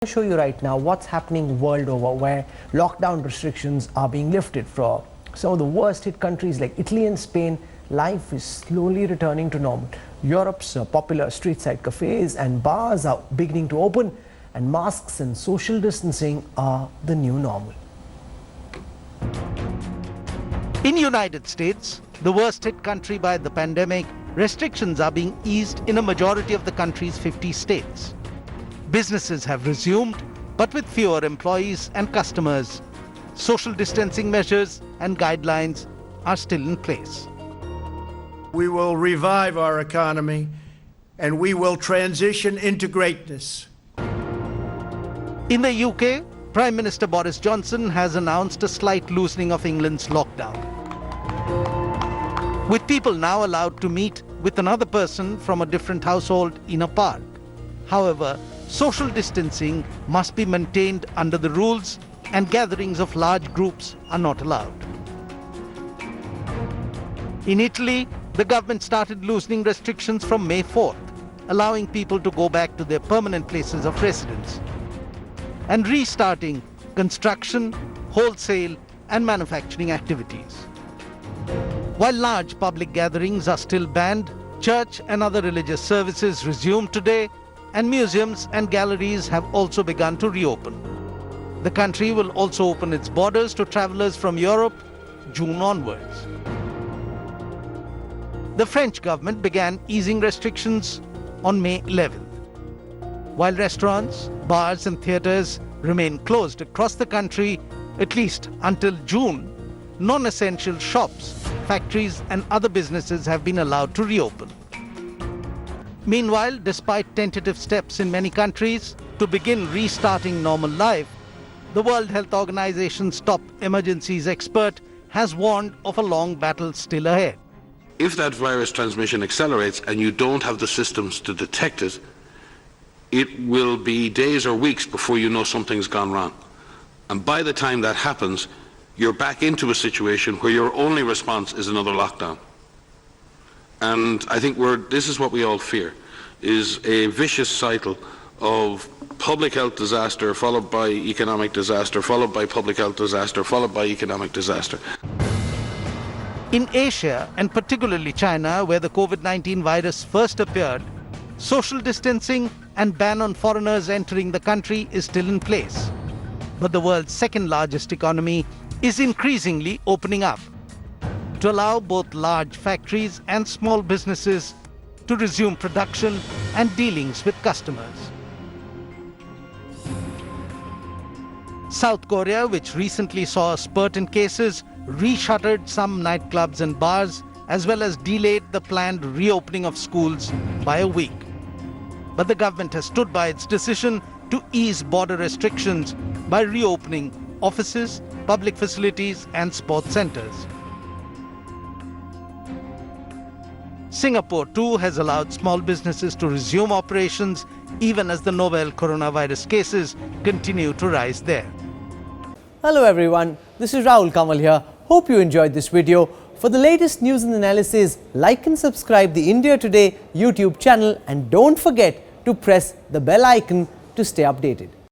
To show you right now what's happening world over, where lockdown restrictions are being lifted. For some of the worst hit countries like Italy and Spain, life is slowly returning to normal. Europe's popular street side cafes and bars are beginning to open, and masks and social distancing are the new normal. In United States, the worst hit country by the pandemic, restrictions are being eased in a majority of the country's 50 states. Businesses have resumed, but with fewer employees and customers. Social distancing measures and guidelines are still in place. We will revive our economy and we will transition into greatness. In the UK, Prime Minister Boris Johnson has announced a slight loosening of England's lockdown, with people now allowed to meet with another person from a different household in a park. However, social distancing must be maintained under the rules, and gatherings of large groups are not allowed. In Italy, the government started loosening restrictions from May 4th, allowing people to go back to their permanent places of residence, and restarting construction, wholesale, and manufacturing activities. While large public gatherings are still banned, church and other religious services resumed today, and museums and galleries have also begun to reopen. The country will also open its borders to travelers from Europe June onwards. The French government began easing restrictions on May 11th. While restaurants, bars and theatres remain closed across the country, at least until June, non-essential shops, factories and other businesses have been allowed to reopen. Meanwhile, despite tentative steps in many countries to begin restarting normal life, the World Health Organization's top emergencies expert has warned of a long battle still ahead. If that virus transmission accelerates and you don't have the systems to detect it, it will be days or weeks before you know something's gone wrong. And by the time that happens, you're back into a situation where your only response is another lockdown. And I think this is what we all fear, is a vicious cycle of public health disaster followed by economic disaster, followed by public health disaster, followed by economic disaster. In Asia, and particularly China, where the COVID-19 virus first appeared, social distancing and ban on foreigners entering the country is still in place. But the world's second largest economy is increasingly opening up to allow both large factories and small businesses to resume production and dealings with customers. South Korea, which recently saw a spurt in cases, re-shuttered some nightclubs and bars, as well as delayed the planned reopening of schools by a week. But the government has stood by its decision to ease border restrictions by reopening offices, public facilities and sports centers. Singapore too has allowed small businesses to resume operations even as the novel coronavirus cases continue to rise there. Hello everyone, this is Rahul Kamal here. Hope you enjoyed this video. For the latest news and analysis, like and subscribe the India Today YouTube channel, and don't forget to press the bell icon to stay updated.